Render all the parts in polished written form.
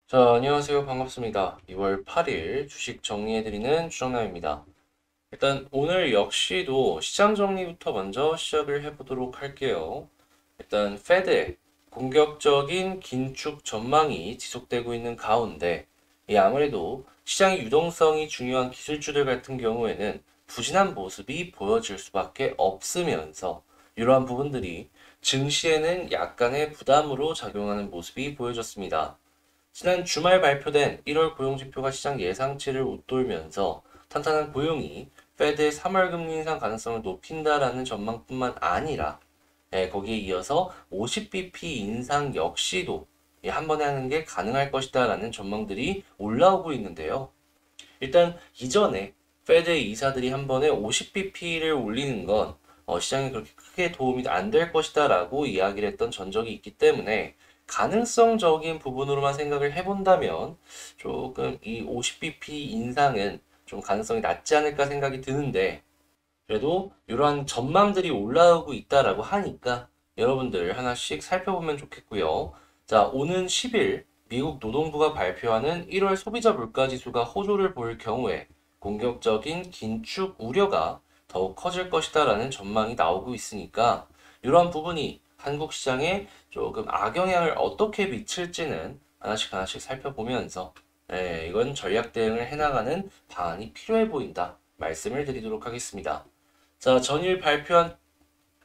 자, 안녕하세요. 반갑습니다. 2월 8일 주식 정리해드리는 주정남입니다. 일단 오늘 역시도 시장 정리부터 먼저 시작을 해보도록 할게요. 일단 페드의 공격적인 긴축 전망이 지속되고 있는 가운데 아무래도 시장의 유동성이 중요한 기술주들 같은 경우에는 부진한 모습이 보여질 수밖에 없으면서 이러한 부분들이 증시에는 약간의 부담으로 작용하는 모습이 보여졌습니다. 지난 주말 발표된 1월 고용지표가 시장 예상치를 웃돌면서 탄탄한 고용이 페드의 3월 금리 인상 가능성을 높인다라는 전망뿐만 아니라 거기에 이어서 50bp 인상 역시도 한 번에 하는 게 가능할 것이다라는 전망들이 올라오고 있는데요. 일단 이전에 페드의 이사들이 한 번에 50bp를 올리는 건 시장에 그렇게 크게 도움이 안 될 것이다라고 이야기를 했던 전적이 있기 때문에 가능성적인 부분으로만 생각을 해본다면 조금 이 50bp 인상은 좀 가능성이 낮지 않을까 생각이 드는데 그래도 이러한 전망들이 올라오고 있다라고 하니까 여러분들 하나씩 살펴보면 좋겠고요. 자, 오는 10일 미국 노동부가 발표하는 1월 소비자 물가지수가 호조를 보일 경우에 공격적인 긴축 우려가 더욱 커질 것이다라는 전망이 나오고 있으니까 이러한 부분이 한국 시장에 조금 악영향을 어떻게 미칠지는 하나씩 하나씩 살펴보면서 이건 전략 대응을 해나가는 방안이 필요해 보인다 말씀을 드리도록 하겠습니다. 자, 전일 발표한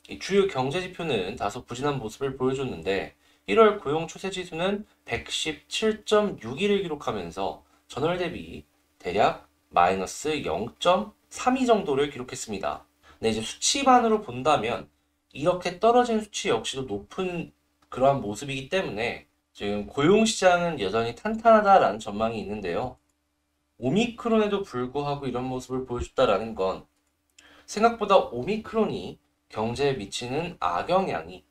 이 주요 경제 지표는 다소 부진한 모습을 보여줬는데 1월 고용 추세 지수는 117.6을 기록하면서 전월 대비 대략 마이너스 0.32 정도를 기록했습니다. 네, 이제 수치반으로 본다면 이렇게 떨어진 수치 역시도 높은 그러한 모습이기 때문에 지금 고용 시장은 여전히 탄탄하다라는 전망이 있는데요. 오미크론에도 불구하고 이런 모습을 보여줬다라는 건 생각보다 오미크론이 경제에 미치는 악영향이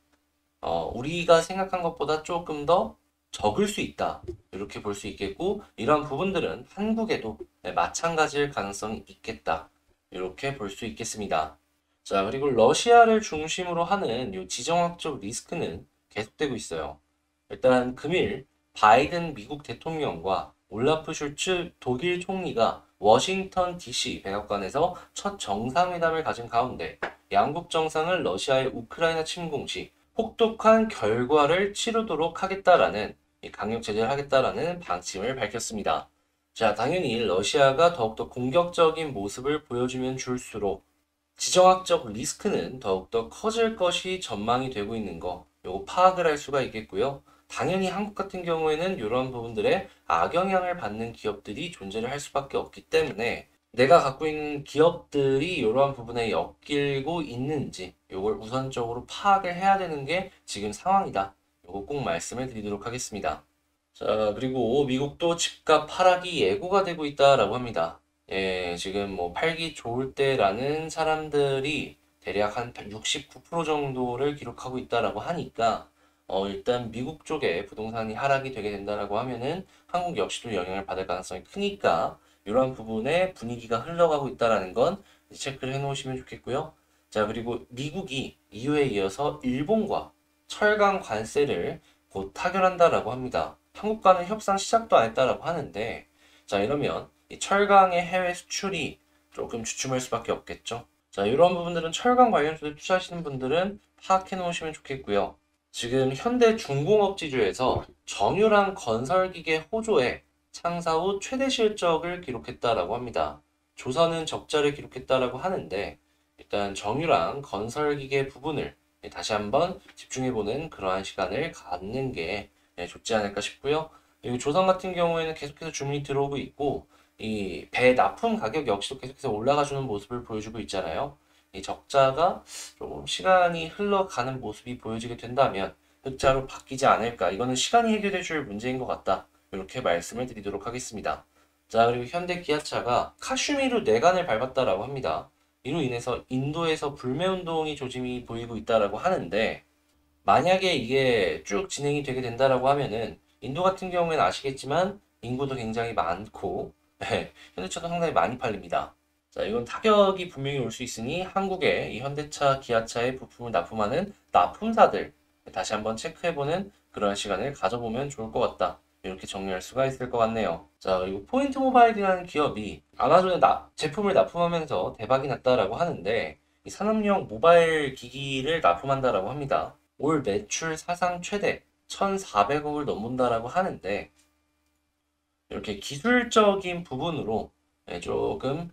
우리가 생각한 것보다 조금 더 적을 수 있다. 이렇게 볼 수 있겠고, 이러한 부분들은 한국에도 마찬가지일 가능성이 있겠다. 이렇게 볼 수 있겠습니다. 자, 그리고 러시아를 중심으로 하는 이 지정학적 리스크는 계속되고 있어요. 일단 금일 바이든 미국 대통령과 올라프 슐츠 독일 총리가 워싱턴 DC 백악관에서 첫 정상회담을 가진 가운데 양국 정상은 러시아의 우크라이나 침공 시 혹독한 결과를 치르도록 하겠다라는 강력 제재를 하겠다라는 방침을 밝혔습니다. 자, 당연히 러시아가 더욱더 공격적인 모습을 보여주면 줄수록 지정학적 리스크는 더욱더 커질 것이 전망이 되고 있는 거, 요거 파악을 할 수가 있겠고요. 당연히 한국 같은 경우에는 이런 부분들에 악영향을 받는 기업들이 존재를 할 수밖에 없기 때문에 내가 갖고 있는 기업들이 이러한 부분에 엮이고 있는지 요걸 우선적으로 파악을 해야 되는 게 지금 상황이다. 요거 꼭 말씀을 드리도록 하겠습니다. 자, 그리고 미국도 집값 하락이 예고가 되고 있다라고 합니다. 지금 뭐 팔기 좋을 때라는 사람들이 대략 한 69% 정도를 기록하고 있다라고 하니까 일단 미국 쪽에 부동산이 하락이 되게 된다라고 하면은 한국 역시도 영향을 받을 가능성이 크니까 이러한 부분에 분위기가 흘러가고 있다라는 건 체크를 해 놓으시면 좋겠고요. 자, 그리고 미국이 이후에 이어서 일본과 철강 관세를 곧 타결한다라고 합니다. 한국과는 협상 시작도 안 했다라고 하는데, 자, 이러면 이 철강의 해외 수출이 조금 주춤할 수밖에 없겠죠. 자, 이런 부분들은 철강 관련주에 투자하시는 분들은 파악해 놓으시면 좋겠고요. 지금 현대 중공업지주에서 정유랑 건설기계 호조에 창사 후 최대 실적을 기록했다라고 합니다. 조선은 적자를 기록했다라고 하는데, 일단 정유랑 건설기계 부분을 다시 한번 집중해보는 그러한 시간을 갖는 게 좋지 않을까 싶고요. 그리고 조선 같은 경우에는 계속해서 주문이 들어오고 있고 이 배 납품 가격 역시도 계속해서 올라가주는 모습을 보여주고 있잖아요. 이 적자가 조금 시간이 흘러가는 모습이 보여지게 된다면 흑자로 바뀌지 않을까. 이거는 시간이 해결해 줄 문제인 것 같다. 이렇게 말씀을 드리도록 하겠습니다. 자, 그리고 현대 기아차가 카슈미르 내관을 밟았다라고 합니다. 이로 인해서 인도에서 불매운동이 조짐이 보이고 있다라고 하는데 만약에 이게 쭉 진행이 되게 된다라고 하면은 인도 같은 경우에는 아시겠지만 인구도 굉장히 많고 현대차도 상당히 많이 팔립니다. 자, 이건 타격이 분명히 올 수 있으니 한국의 이 현대차, 기아차의 부품을 납품하는 납품사들 다시 한번 체크해보는 그런 시간을 가져보면 좋을 것 같다. 이렇게 정리할 수가 있을 것 같네요. 자, 그리고 포인트 모바일이라는 기업이 아마존에 제품을 납품하면서 대박이 났다라고 하는데 이 산업용 모바일 기기를 납품한다라고 합니다. 올 매출 사상 최대 1,400억을 넘는다라고 하는데 이렇게 기술적인 부분으로 조금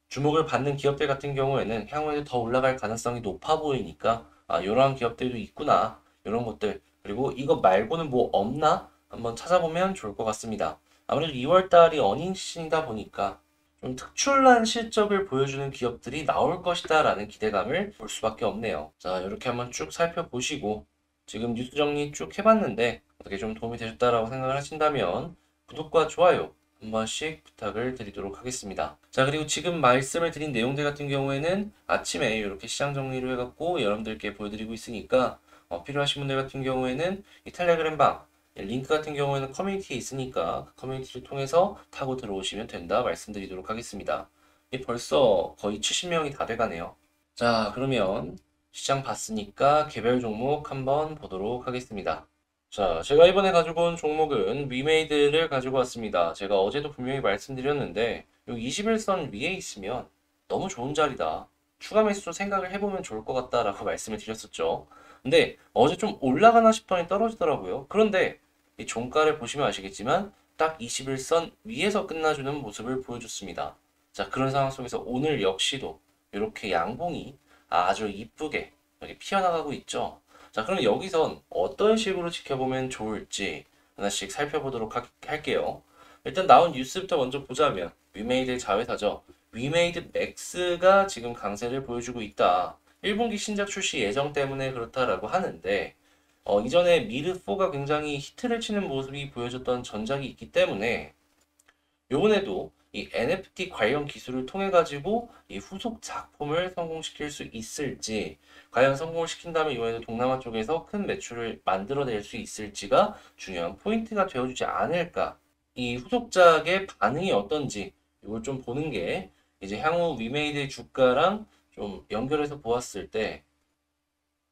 주목을 받는 기업들 같은 경우에는 향후에도 더 올라갈 가능성이 높아 보이니까 이러한 기업들도 있구나 이런 것들 그리고 이거 말고는 뭐 없나 한번 찾아보면 좋을 것 같습니다. 아무래도 2월 달이 어닝 시즌이다 보니까 좀 특출난 실적을 보여주는 기업들이 나올 것이다 라는 기대감을 볼 수밖에 없네요. 자, 이렇게 한번 쭉 살펴보시고 지금 뉴스 정리 쭉 해봤는데 어떻게 좀 도움이 되셨다라고 생각을 하신다면 구독과 좋아요 한 번씩 부탁을 드리도록 하겠습니다. 자, 그리고 지금 말씀을 드린 내용들 같은 경우에는 아침에 이렇게 시장 정리를 해갖고 여러분들께 보여드리고 있으니까 필요하신 분들 같은 경우에는 이 텔레그램 방 링크 같은 경우에는 커뮤니티에 있으니까 그 커뮤니티를 통해서 타고 들어오시면 된다 말씀드리도록 하겠습니다. 벌써 거의 70명이 다 돼가네요. 자, 그러면 시장 봤으니까 개별 종목 한번 보도록 하겠습니다. 자, 제가 이번에 가지고 온 종목은 위메이드를 가지고 왔습니다. 제가 어제도 분명히 말씀드렸는데 여기 21선 위에 있으면 너무 좋은 자리다. 추가 매수 생각을 해보면 좋을 것 같다라고 말씀을 드렸었죠. 근데 어제 좀 올라가나 싶더니 떨어지더라고요. 그런데 이 종가를 보시면 아시겠지만 딱 21선 위에서 끝나주는 모습을 보여줬습니다. 자, 그런 상황 속에서 오늘 역시도 이렇게 양봉이 아주 이쁘게 여기 피어나가고 있죠. 자, 그럼 여기선 어떤 식으로 지켜보면 좋을지 하나씩 살펴보도록 할게요. 일단 나온 뉴스부터 먼저 보자면 위메이드 자회사죠. 위메이드 맥스가 지금 강세를 보여주고 있다. 1분기 신작 출시 예정 때문에 그렇다라고 하는데 이전에 미르4가 굉장히 히트를 치는 모습이 보여줬던 전작이 있기 때문에 요번에도 이 NFT 관련 기술을 통해 가지고 이 후속 작품을 성공시킬 수 있을지 과연 성공을 시킨다면 이번에도 동남아 쪽에서 큰 매출을 만들어낼 수 있을지가 중요한 포인트가 되어주지 않을까. 이 후속작의 반응이 어떤지 이걸 좀 보는 게 이제 향후 위메이드의 주가랑 좀 연결해서 보았을 때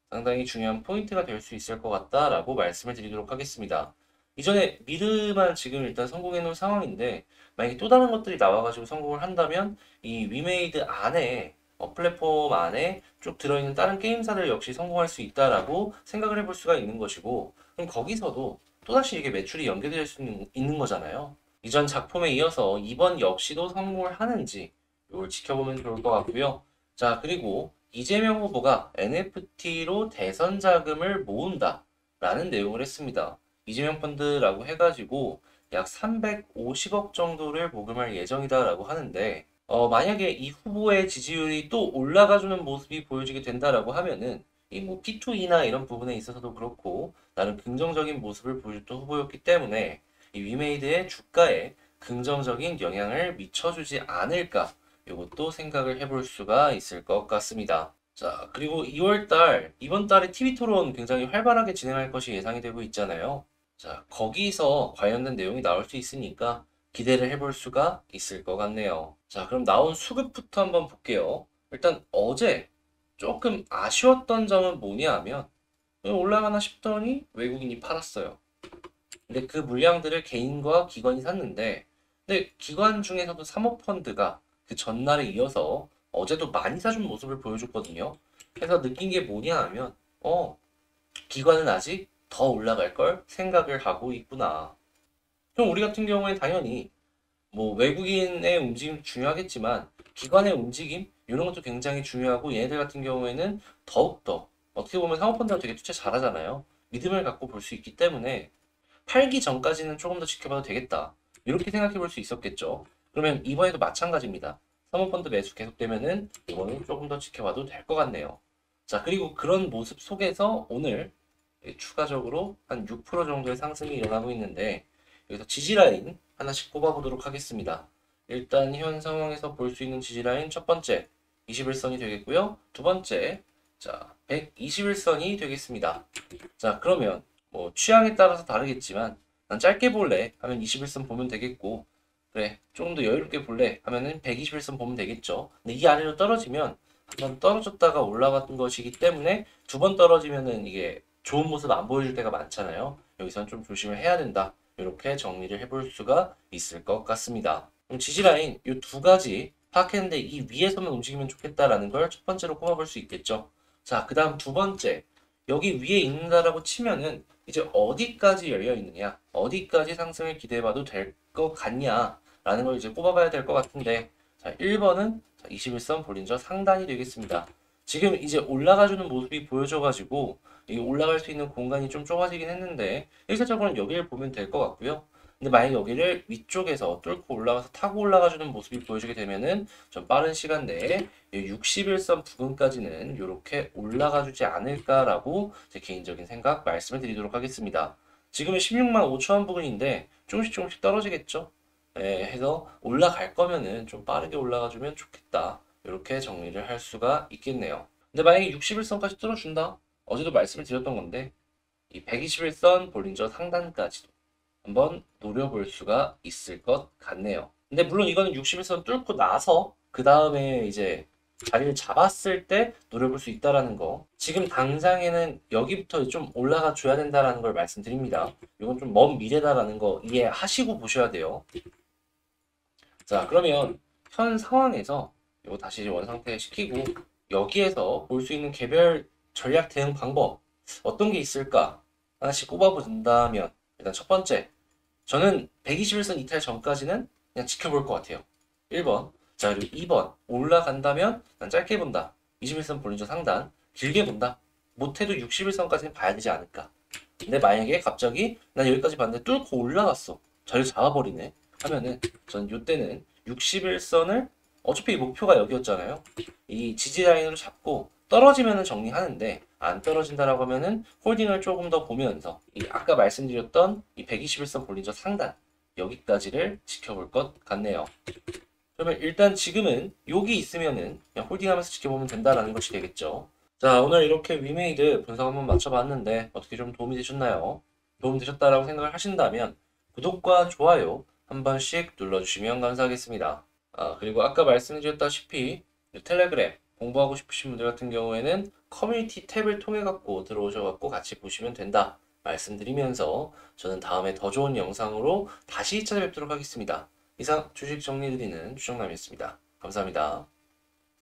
상당히 중요한 포인트가 될 수 있을 것 같다라고 말씀을 드리도록 하겠습니다. 이전에 미르만 지금 일단 성공해 놓은 상황인데 만약에 또 다른 것들이 나와가지고 성공을 한다면 이 위메이드 안에 플랫폼 안에 쭉 들어있는 다른 게임사들 역시 성공할 수 있다라고 생각을 해볼 수가 있는 것이고 그럼 거기서도 또다시 이게 매출이 연계될 수 있는 거잖아요. 이전 작품에 이어서 이번 역시도 성공을 하는지 이걸 지켜보면 좋을 것 같고요. 자, 그리고 이재명 후보가 NFT로 대선 자금을 모은다 라는 내용을 했습니다. 이재명 펀드라고 해가지고 약 350억 정도를 모금할 예정이다라고 하는데 만약에 이 후보의 지지율이 또 올라가주는 모습이 보여지게 된다라고 하면은 이 뭐 P2E나 이런 부분에 있어서도 그렇고 나름 긍정적인 모습을 보여줬던 후보였기 때문에 이 위메이드의 주가에 긍정적인 영향을 미쳐주지 않을까 이것도 생각을 해볼 수가 있을 것 같습니다. 자, 그리고 2월달 이번 달에 TV 토론 굉장히 활발하게 진행할 것이 예상이 되고 있잖아요. 자, 거기서 관련된 내용이 나올 수 있으니까 기대를 해볼 수가 있을 것 같네요. 자, 그럼 나온 수급부터 한번 볼게요. 일단 어제 조금 아쉬웠던 점은 뭐냐 하면 올라가나 싶더니 외국인이 팔았어요. 근데 그 물량들을 개인과 기관이 샀는데 근데 기관 중에서도 사모펀드가 그 전날에 이어서 어제도 많이 사준 모습을 보여줬거든요. 그래서 느낀 게 뭐냐 하면 기관은 아직 더 올라갈 걸 생각을 하고 있구나. 그럼 우리 같은 경우에 당연히 뭐 외국인의 움직임 중요하겠지만 기관의 움직임 이런 것도 굉장히 중요하고 얘네들 같은 경우에는 더욱더 어떻게 보면 사모펀드가 되게 투자 잘하잖아요. 믿음을 갖고 볼 수 있기 때문에 팔기 전까지는 조금 더 지켜봐도 되겠다. 이렇게 생각해 볼 수 있었겠죠. 그러면 이번에도 마찬가지입니다. 사모펀드 매수 계속되면은 이번엔 조금 더 지켜봐도 될 것 같네요. 자, 그리고 그런 모습 속에서 오늘 추가적으로 한 6% 정도의 상승이 일어나고 있는데 여기서 지지라인 하나씩 꼽아보도록 하겠습니다. 일단 현 상황에서 볼 수 있는 지지라인 첫 번째 21선이 되겠고요. 두 번째 자 121선이 되겠습니다. 자, 그러면 뭐 취향에 따라서 다르겠지만 난 짧게 볼래 하면 21선 보면 되겠고 그래 조금 더 여유롭게 볼래 하면은 121선 보면 되겠죠. 근데 이 아래로 떨어지면 한번 떨어졌다가 올라갔던 것이기 때문에 두 번 떨어지면은 이게 좋은 모습 안 보여줄 때가 많잖아요. 여기서는 좀 조심을 해야 된다. 이렇게 정리를 해볼 수가 있을 것 같습니다. 그럼 지지라인 이 두 가지 파악했는데 이 위에서만 움직이면 좋겠다라는 걸 첫 번째로 꼽아볼 수 있겠죠. 자, 그 다음 두 번째. 여기 위에 있는다라고 치면은 이제 어디까지 열려 있느냐, 어디까지 상승을 기대해봐도 될 것 같냐라는 걸 이제 꼽아봐야 될 것 같은데, 자, 1번은 21선 볼린저 상단이 되겠습니다. 지금 이제 올라가주는 모습이 보여져가지고 이 올라갈 수 있는 공간이 좀 좁아지긴 했는데 일차적으로는 여기를 보면 될 것 같고요. 근데 만약 여기를 위쪽에서 뚫고 올라가서 타고 올라가주는 모습이 보여지게 되면은 좀 빠른 시간 내에 61선 부근까지는 이렇게 올라가주지 않을까라고 제 개인적인 생각 말씀을 드리도록 하겠습니다. 지금은 16만 5천 원 부근인데 조금씩 떨어지겠죠. 해서 올라갈 거면은 좀 빠르게 올라가주면 좋겠다. 이렇게 정리를 할 수가 있겠네요. 근데 만약에 61선까지 뚫어준다? 어제도 말씀을 드렸던 건데 이 121선 볼린저 상단까지도 한번 노려볼 수가 있을 것 같네요. 근데 물론 이거는 61선 뚫고 나서 그 다음에 이제 자리를 잡았을 때 노려볼 수 있다라는 거. 지금 당장에는 여기부터 좀 올라가 줘야 된다라는 걸 말씀드립니다. 이건 좀 먼 미래다라는 거 이해하시고 보셔야 돼요. 자, 그러면 현 상황에서 이거 다시 원상태 시키고 여기에서 볼 수 있는 개별 전략 대응 방법 어떤 게 있을까? 하나씩 꼽아본다면 일단 첫 번째, 저는 121선 이탈 전까지는 그냥 지켜볼 것 같아요. 1번. 자, 그리고 2번. 올라간다면 난 짧게 본다. 21선 볼린저 상단. 길게 본다. 못해도 61선까지는 봐야 되지 않을까. 근데 만약에 갑자기 난 여기까지 봤는데 뚫고 올라갔어. 자리를 잡아버리네. 하면은 저는 이때는 61선을 어차피 목표가 여기였잖아요. 이 지지 라인으로 잡고 떨어지면은 정리하는데 안 떨어진다라고 하면은 홀딩을 조금 더 보면서 이 아까 말씀드렸던 이 121선 볼린저 상단 여기까지를 지켜볼 것 같네요. 그러면 일단 지금은 여기 있으면은 그냥 홀딩하면서 지켜보면 된다라는 것이 되겠죠. 자, 오늘 이렇게 위메이드 분석 한번 맞춰봤는데 어떻게 좀 도움이 되셨나요? 도움 되셨다라고 생각을 하신다면 구독과 좋아요 한 번씩 눌러주시면 감사하겠습니다. 그리고 아까 말씀드렸다시피 텔레그램 공부하고 싶으신 분들 같은 경우에는 커뮤니티 탭을 통해 갖고 들어오셔갖고 같이 보시면 된다 말씀드리면서 저는 다음에 더 좋은 영상으로 다시 찾아뵙도록 하겠습니다. 이상 주식 정리해드리는 주정남이었습니다. 감사합니다.